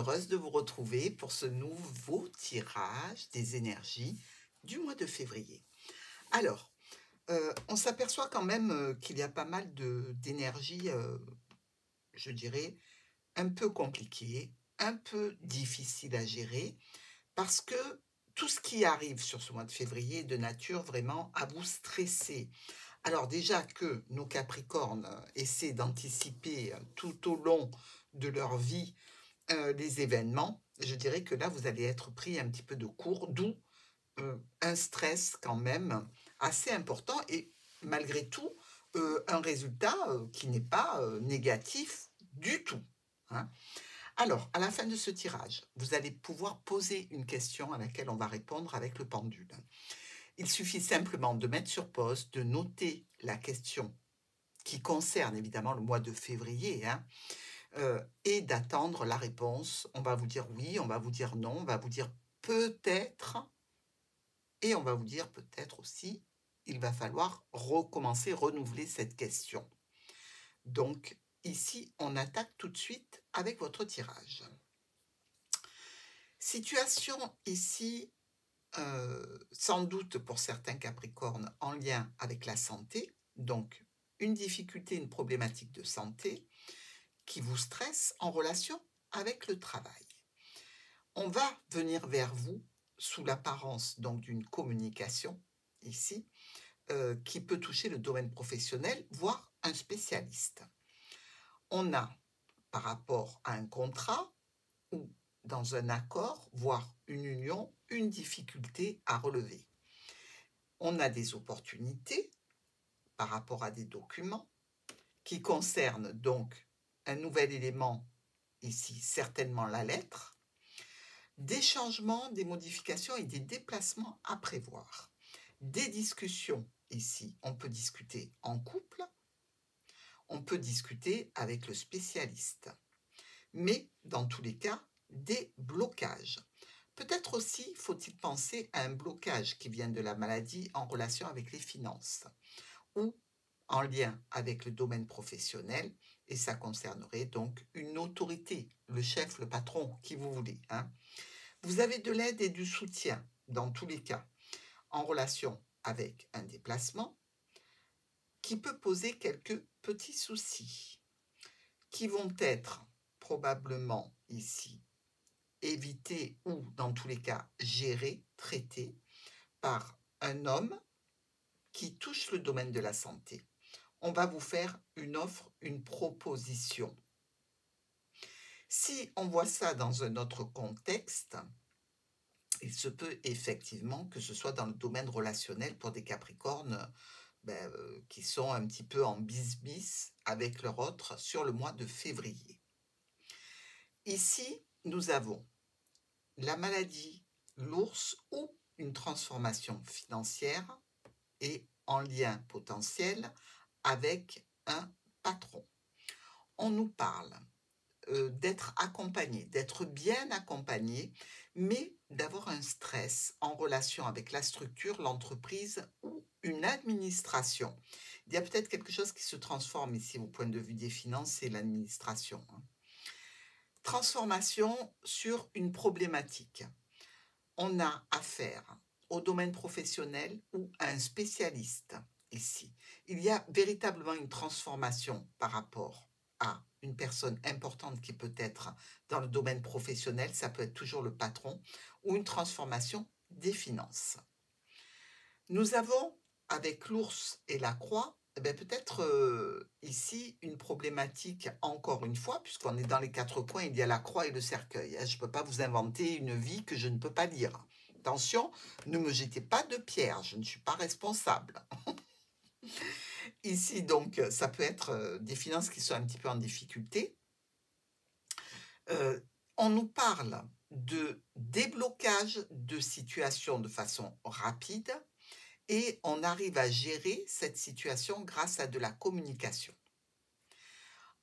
heureuse de vous retrouver pour ce nouveau tirage des énergies du mois de février. Alors, on s'aperçoit quand même, qu'il y a pas mal d'énergie, je dirais, un peu compliquée, un peu difficile à gérer, parce que tout ce qui arrive sur ce mois de février est de nature vraiment à vous stresser. Alors déjà que nos Capricornes essaient d'anticiper tout au long de leur vie les événements, je dirais que là, vous allez être pris un petit peu de court, d'où un stress quand même assez important et malgré tout, un résultat qui n'est pas négatif du tout, hein. Alors, à la fin de ce tirage, vous allez pouvoir poser une question à laquelle on va répondre avec le pendule. Il suffit simplement de mettre sur pause, de noter la question qui concerne évidemment le mois de février, hein, et d'attendre la réponse. On va vous dire oui, on va vous dire non, on va vous dire peut-être et on va vous dire peut-être aussi, il va falloir recommencer, renouveler cette question. Donc ici, on attaque tout de suite avec votre tirage. Situation ici, sans doute pour certains Capricornes en lien avec la santé, donc une difficulté, une problématique de santé qui vous stresse en relation avec le travail. On va venir vers vous sous l'apparence donc d'une communication ici, qui peut toucher le domaine professionnel, voire un spécialiste. On a, par rapport à un contrat ou dans un accord, voire une union, une difficulté à relever. On a des opportunités par rapport à des documents qui concernent donc un nouvel élément, ici certainement la lettre, des changements, des modifications et des déplacements à prévoir. Des discussions ici, on peut discuter en couple, on peut discuter avec le spécialiste. Mais dans tous les cas, des blocages. Peut-être aussi faut-il penser à un blocage qui vient de la maladie en relation avec les finances ou en lien avec le domaine professionnel, et ça concernerait donc une autorité, le chef, le patron, qui vous voulez, hein. Vous avez de l'aide et du soutien dans tous les cas en relation avec un déplacement qui peut poser quelques petits soucis qui vont être probablement ici éviter ou, dans tous les cas, gérer, traiter par un homme qui touche le domaine de la santé. On va vous faire une offre, une proposition. Si on voit ça dans un autre contexte, il se peut effectivement que ce soit dans le domaine relationnel pour des Capricornes qui sont un petit peu en bis-bis avec leur autre sur le mois de février. Ici, nous avons la maladie, l'ours ou une transformation financière et en lien potentiel avec un patron. On nous parle d'être accompagné, d'être bien accompagné, mais d'avoir un stress en relation avec la structure, l'entreprise ou une administration. Il y a peut-être quelque chose qui se transforme ici au point de vue des finances et l'administration, hein. Transformation sur une problématique. On a affaire au domaine professionnel ou à un spécialiste ici. Il y a véritablement une transformation par rapport à une personne importante qui peut être dans le domaine professionnel, ça peut être toujours le patron, ou une transformation des finances. Nous avons, avec l'ours et la croix, peut-être ici une problématique encore une fois, puisqu'on est dans les 4 coins, il y a la croix et le cercueil, hein. Je ne peux pas vous inventer une vie que je ne peux pas lire. Attention, ne me jetez pas de pierre, je ne suis pas responsable. Ici, donc, ça peut être des finances qui sont un petit peu en difficulté. On nous parle de déblocage de situation de façon rapide et on arrive à gérer cette situation grâce à de la communication.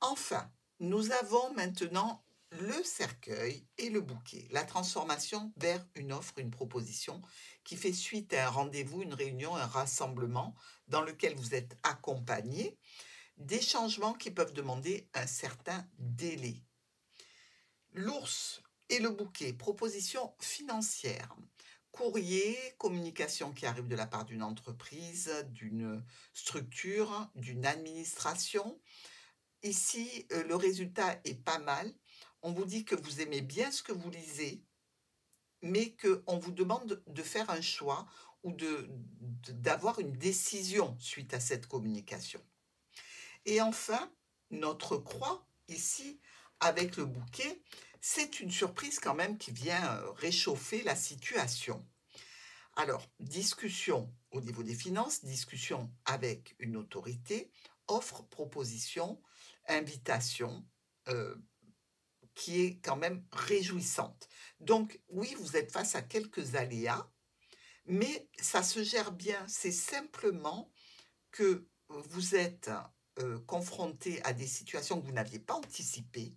Enfin, nous avons maintenant le cercueil et le bouquet, la transformation vers une offre, une proposition qui fait suite à un rendez-vous, une réunion, un rassemblement dans lequel vous êtes accompagné, des changements qui peuvent demander un certain délai. L'ours Et le bouquet, proposition financière. Courrier, communication qui arrive de la part d'une entreprise, d'une structure, d'une administration. Ici, le résultat est pas mal. On vous dit que vous aimez bien ce que vous lisez, mais qu'on vous demande de faire un choix ou d'avoir une décision suite à cette communication. Et enfin, notre croix, ici, avec le bouquet, c'est une surprise quand même qui vient réchauffer la situation. Alors, discussion au niveau des finances, discussion avec une autorité, offre, proposition, invitation, euh, qui est quand même réjouissante. Donc, oui, vous êtes face à quelques aléas, mais ça se gère bien. C'est simplement que vous êtes confronté à des situations que vous n'aviez pas anticipées,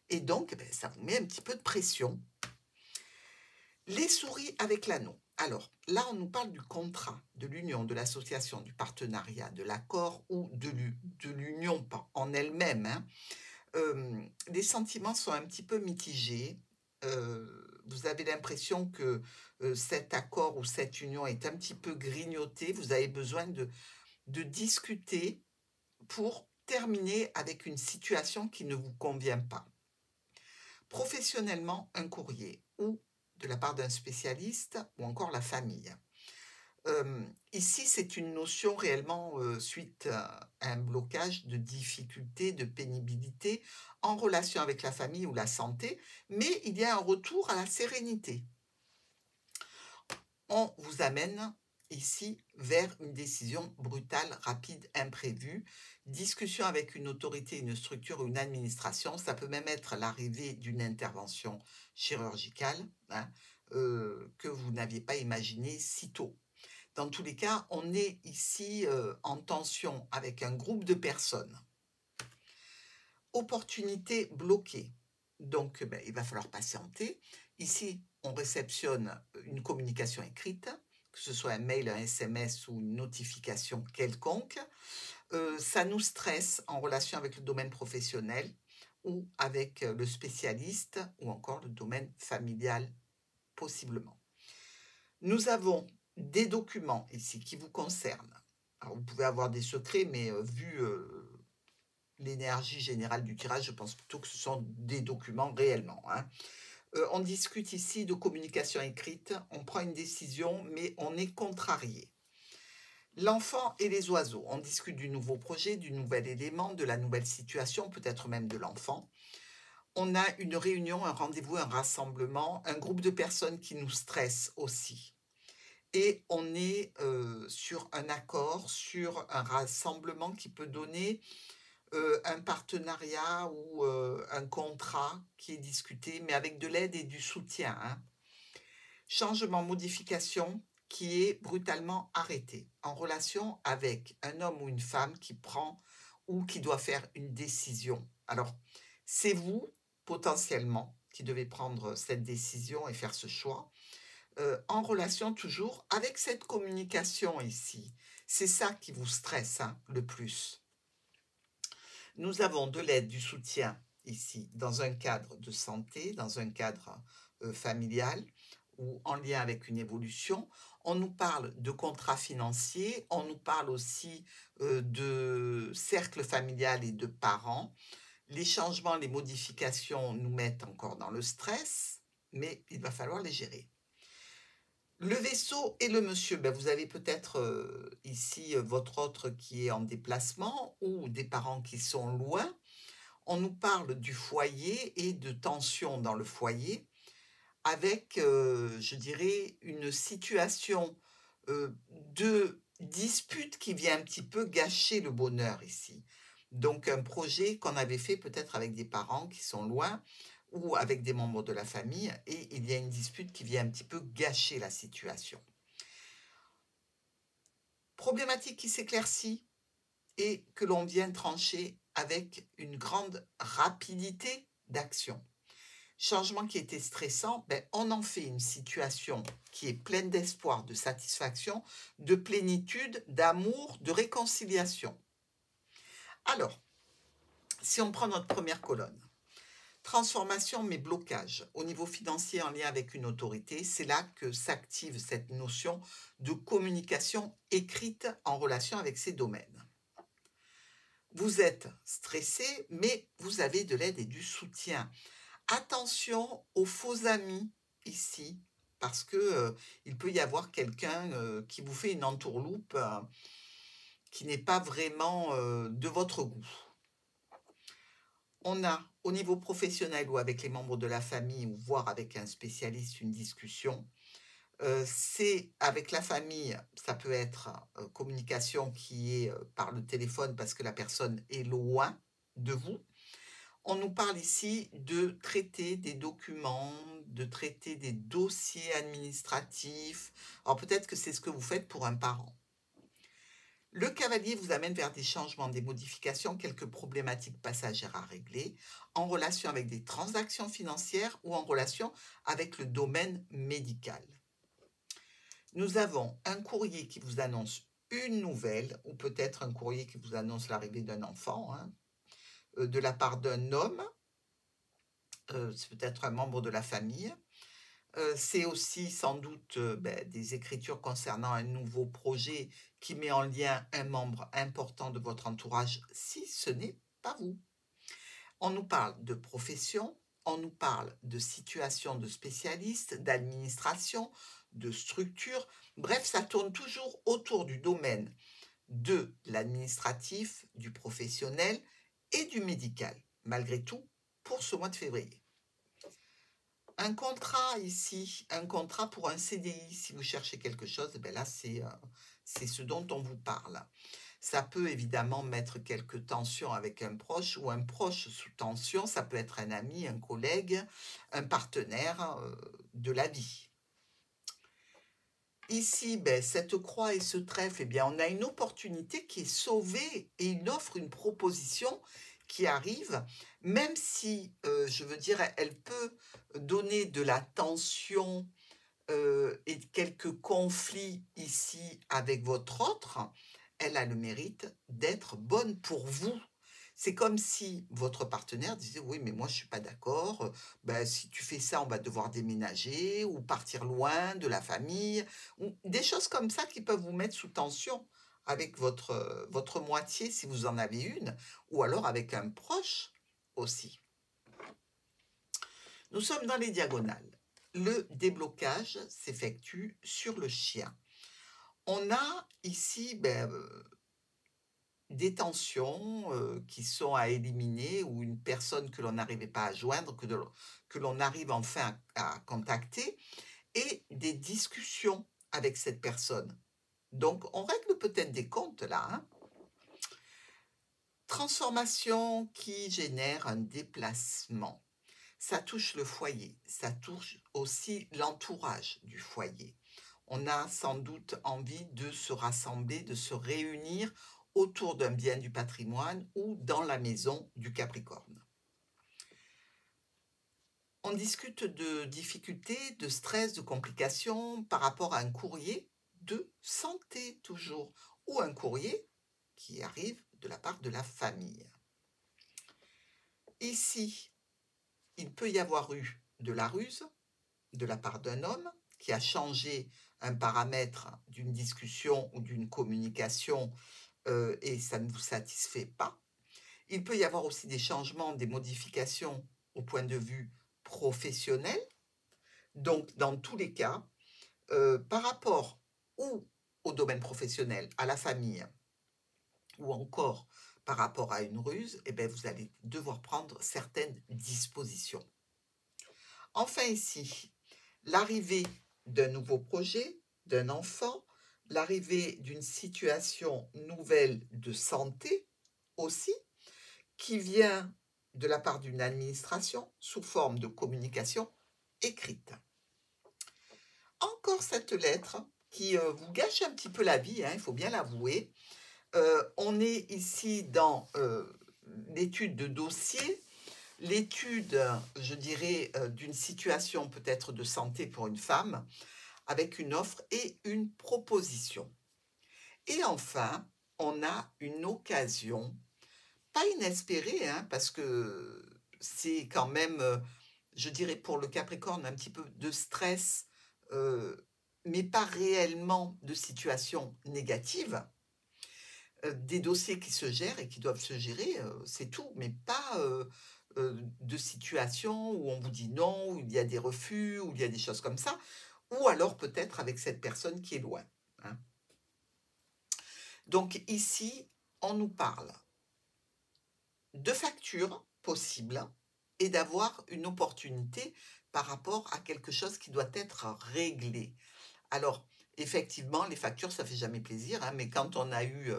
et donc ça vous met un petit peu de pression. Les souris avec l'anneau. Alors là, on nous parle du contrat, de l'union, de l'association, du partenariat, de l'accord ou de l'union en elle-même. Hein. Les sentiments sont un petit peu mitigés. Vous avez l'impression que cet accord ou cette union est un petit peu grignoté. Vous avez besoin de discuter pour terminer avec une situation qui ne vous convient pas. Professionnellement, un courrier ou de la part d'un spécialiste ou encore la famille. Ici, c'est une notion réellement suite à un blocage de difficulté, de pénibilité en relation avec la famille ou la santé, mais il y a un retour à la sérénité. On vous amène ici vers une décision brutale, rapide, imprévue, discussion avec une autorité, une structure ou une administration. Ça peut même être l'arrivée d'une intervention chirurgicale hein, que vous n'aviez pas imaginé si tôt. Dans tous les cas, on est ici en tension avec un groupe de personnes. Opportunité bloquée. Donc, il va falloir patienter. Ici, on réceptionne une communication écrite, que ce soit un mail, un SMS ou une notification quelconque. Ça nous stresse en relation avec le domaine professionnel ou avec le spécialiste ou encore le domaine familial, possiblement. Nous avons des documents ici qui vous concernent. Alors, vous pouvez avoir des secrets, mais vu l'énergie générale du tirage, je pense plutôt que ce sont des documents réellement. Hein. On discute ici de communication écrite, on prend une décision, mais on est contrarié. L'enfant et les oiseaux, on discute du nouveau projet, du nouvel élément, de la nouvelle situation, peut-être même de l'enfant. On a une réunion, un rendez-vous, un rassemblement, un groupe de personnes qui nous stressent aussi. Et on est sur un accord, sur un rassemblement qui peut donner un partenariat ou un contrat qui est discuté, mais avec de l'aide et du soutien. Hein. Changement, modification qui est brutalement arrêté en relation avec un homme ou une femme qui prend ou qui doit faire une décision. Alors, c'est vous, potentiellement, qui devez prendre cette décision et faire ce choix. En relation toujours avec cette communication ici. C'est ça qui vous stresse hein, le plus. Nous avons de l'aide, du soutien ici, dans un cadre de santé, dans un cadre familial ou en lien avec une évolution. On nous parle de contrats financiers, on nous parle aussi de cercle familial et de parents. Les changements, les modifications nous mettent encore dans le stress, mais il va falloir les gérer. Le vaisseau et le monsieur, vous avez peut-être ici votre autre qui est en déplacement ou des parents qui sont loin. On nous parle du foyer et de tension dans le foyer avec, je dirais, une situation de dispute qui vient un petit peu gâcher le bonheur ici. Donc un projet qu'on avait fait peut-être avec des parents qui sont loin ou avec des membres de la famille, et il y a une dispute qui vient un petit peu gâcher la situation. Problématique qui s'éclaircit et que l'on vient trancher avec une grande rapidité d'action. Changement qui était stressant, on en fait une situation qui est pleine d'espoir, de satisfaction, de plénitude, d'amour, de réconciliation. Alors, si on prend notre première colonne, Transformation, mais blocage. Au niveau financier, en lien avec une autorité, c'est là que s'active cette notion de communication écrite en relation avec ces domaines. Vous êtes stressé, mais vous avez de l'aide et du soutien. Attention aux faux amis ici, parce que, il peut y avoir quelqu'un, qui vous fait une entourloupe, qui n'est pas vraiment, de votre goût. On a, au niveau professionnel ou avec les membres de la famille ou voire avec un spécialiste, une discussion. C'est avec la famille, ça peut être, communication qui est, par le téléphone parce que la personne est loin de vous. On nous parle ici de traiter des documents, de traiter des dossiers administratifs. Alors peut-être que c'est ce que vous faites pour un parent. Le cavalier vous amène vers des changements, des modifications, quelques problématiques passagères à régler en relation avec des transactions financières ou en relation avec le domaine médical. Nous avons un courrier qui vous annonce une nouvelle ou peut-être un courrier qui vous annonce l'arrivée d'un enfant, hein, de la part d'un homme, c'est peut-être un membre de la famille. C'est aussi sans doute, des écritures concernant un nouveau projet qui met en lien un membre important de votre entourage, si ce n'est pas vous. On nous parle de profession, on nous parle de situation de spécialiste, d'administration, de structure. Bref, ça tourne toujours autour du domaine de l'administratif, du professionnel et du médical, malgré tout, pour ce mois de février. Un contrat ici, un contrat pour un CDI, si vous cherchez quelque chose, là, c'est ce dont on vous parle. Ça peut évidemment mettre quelques tensions avec un proche ou un proche sous tension. Ça peut être un ami, un collègue, un partenaire de la vie. Ici, cette croix et ce trèfle, on a une opportunité qui est sauvée et il offre une proposition qui arrive, même si, je veux dire, elle peut donner de la tension et quelques conflits ici avec votre autre, elle a le mérite d'être bonne pour vous. C'est comme si votre partenaire disait: «Oui, mais moi je suis pas d'accord, si tu fais ça, on va devoir déménager ou partir loin de la famille», ou des choses comme ça qui peuvent vous mettre sous tension avec votre moitié si vous en avez une, ou alors avec un proche aussi. Nous sommes dans les diagonales. Le déblocage s'effectue sur le chien. On a ici, des tensions, qui sont à éliminer ou une personne que l'on n'arrivait pas à joindre, que l'on arrive enfin à contacter et des discussions avec cette personne. Donc on règle peut-être des comptes là, hein. Transformation qui génère un déplacement. Ça touche le foyer, ça touche aussi l'entourage du foyer. On a sans doute envie de se rassembler, de se réunir autour d'un bien du patrimoine ou dans la maison du Capricorne. On discute de difficultés, de stress, de complications par rapport à un courrier de santé toujours, ou un courrier qui arrive de la part de la famille. Ici, il peut y avoir eu de la ruse de la part d'un homme qui a changé un paramètre d'une discussion ou d'une communication et ça ne vous satisfait pas. Il peut y avoir aussi des changements, des modifications au point de vue professionnel. Donc, dans tous les cas, par rapport ou au domaine professionnel, à la famille, ou encore par rapport à une ruse, vous allez devoir prendre certaines dispositions. Enfin ici, l'arrivée d'un nouveau projet, d'un enfant, l'arrivée d'une situation nouvelle de santé aussi, qui vient de la part d'une administration sous forme de communication écrite. Encore cette lettre qui vous gâche un petit peu la vie, hein, il faut bien l'avouer. On est ici dans l'étude de dossier, l'étude, je dirais, d'une situation peut-être de santé pour une femme, avec une offre et une proposition. Et enfin, on a une occasion, pas inespérée, hein, parce que c'est quand même, je dirais pour le Capricorne, un petit peu de stress, mais pas réellement de situation négative. Des dossiers qui se gèrent et qui doivent se gérer, c'est tout, mais pas, de situations où on vous dit non, où il y a des refus, où il y a des choses comme ça, ou alors peut-être avec cette personne qui est loin, hein. Donc ici, on nous parle de factures possibles et d'avoir une opportunité par rapport à quelque chose qui doit être réglé. Alors, effectivement, les factures, ça fait jamais plaisir, hein, mais quand on a eu,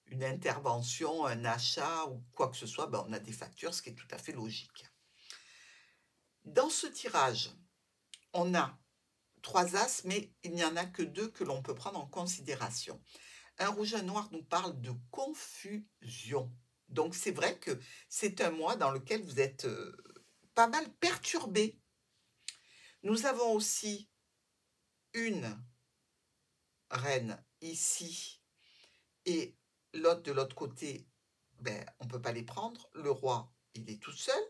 une intervention, un achat ou quoi que ce soit, ben, on a des factures, ce qui est tout à fait logique. Dans ce tirage, on a 3 as, mais il n'y en a que 2 que l'on peut prendre en considération. Un rouge, un noir nous parle de confusion. Donc c'est vrai que c'est un mois dans lequel vous êtes, pas mal perturbé. Nous avons aussi une reine ici et l'autre de l'autre côté, ben, on ne peut pas les prendre. Le roi, il est tout seul.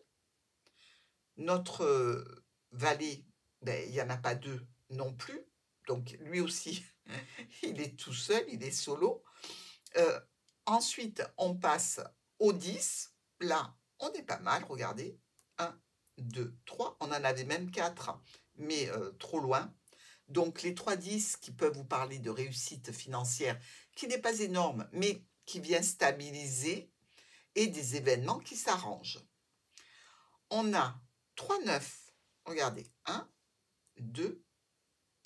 Notre valet, ben, il n'y en a pas 2 non plus. Donc lui aussi, il est tout seul, il est solo. Ensuite, on passe au 10. Là, on est pas mal, regardez. 1, 2, 3. On en avait même 4, mais trop loin. Donc les 3 10 qui peuvent vous parler de réussite financière, qui n'est pas énorme, mais qui vient stabiliser, et des événements qui s'arrangent. On a 3 9. Regardez, 1, 2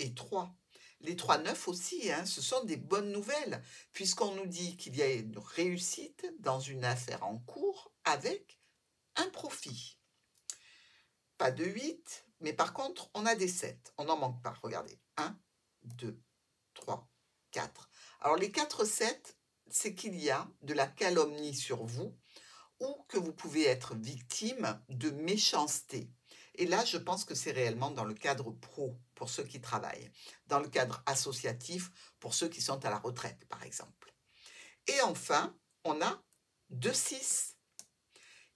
et 3. Les 3 9 aussi, hein, ce sont des bonnes nouvelles, puisqu'on nous dit qu'il y a une réussite dans une affaire en cours avec un profit. Pas de 8, mais par contre, on a des 7. On n'en manque pas, regardez. 1, 2, 3, 4. Alors les 4 7, c'est qu'il y a de la calomnie sur vous ou que vous pouvez être victime de méchanceté. Et là, je pense que c'est réellement dans le cadre pro, pour ceux qui travaillent, dans le cadre associatif, pour ceux qui sont à la retraite, par exemple. Et enfin, on a 2 6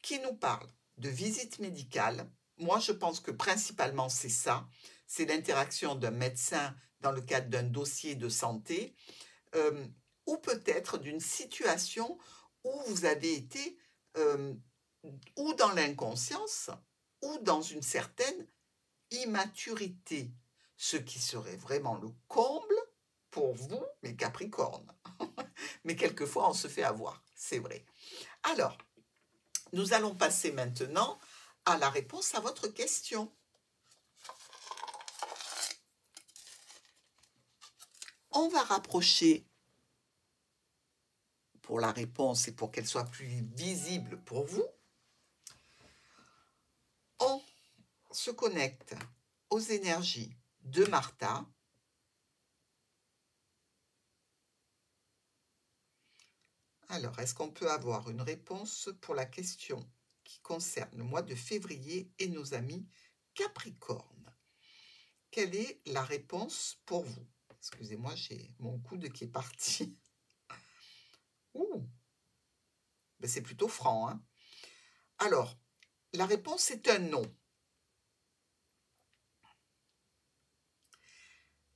qui nous parle de visite médicale. Moi, je pense que principalement, c'est ça. C'est l'interaction d'un médecin dans le cadre d'un dossier de santé, ou peut-être d'une situation où vous avez été ou dans l'inconscience, ou dans une certaine immaturité, ce qui serait vraiment le comble pour vous, mes Capricornes. Mais quelquefois, on se fait avoir, c'est vrai. Alors, nous allons passer maintenant à la réponse à votre question. On va rapprocher pour la réponse et pour qu'elle soit plus visible pour vous. On se connecte aux énergies de Martha. Alors, est-ce qu'on peut avoir une réponse pour la question qui concerne le mois de février et nos amis Capricorne? Quelle est la réponse pour vous? Excusez-moi, j'ai mon coude qui est parti. Ouh, ben c'est plutôt franc, hein? Alors, la réponse est un non.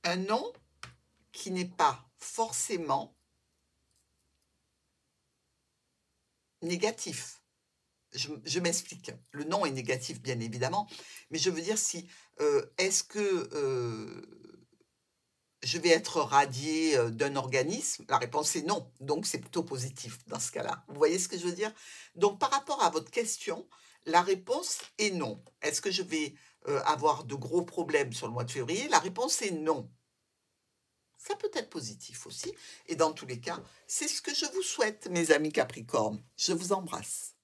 Un non qui n'est pas forcément négatif. Je m'explique. Le non est négatif, bien évidemment, mais je veux dire si, est-ce que je vais être radiée d'un organisme? La réponse est non, donc c'est plutôt positif dans ce cas-là. Vous voyez ce que je veux dire? Donc par rapport à votre question, la réponse est non. Est-ce que je vais avoir de gros problèmes sur le mois de février? La réponse est non. Ça peut être positif aussi. Et dans tous les cas, c'est ce que je vous souhaite, mes amis Capricornes. Je vous embrasse.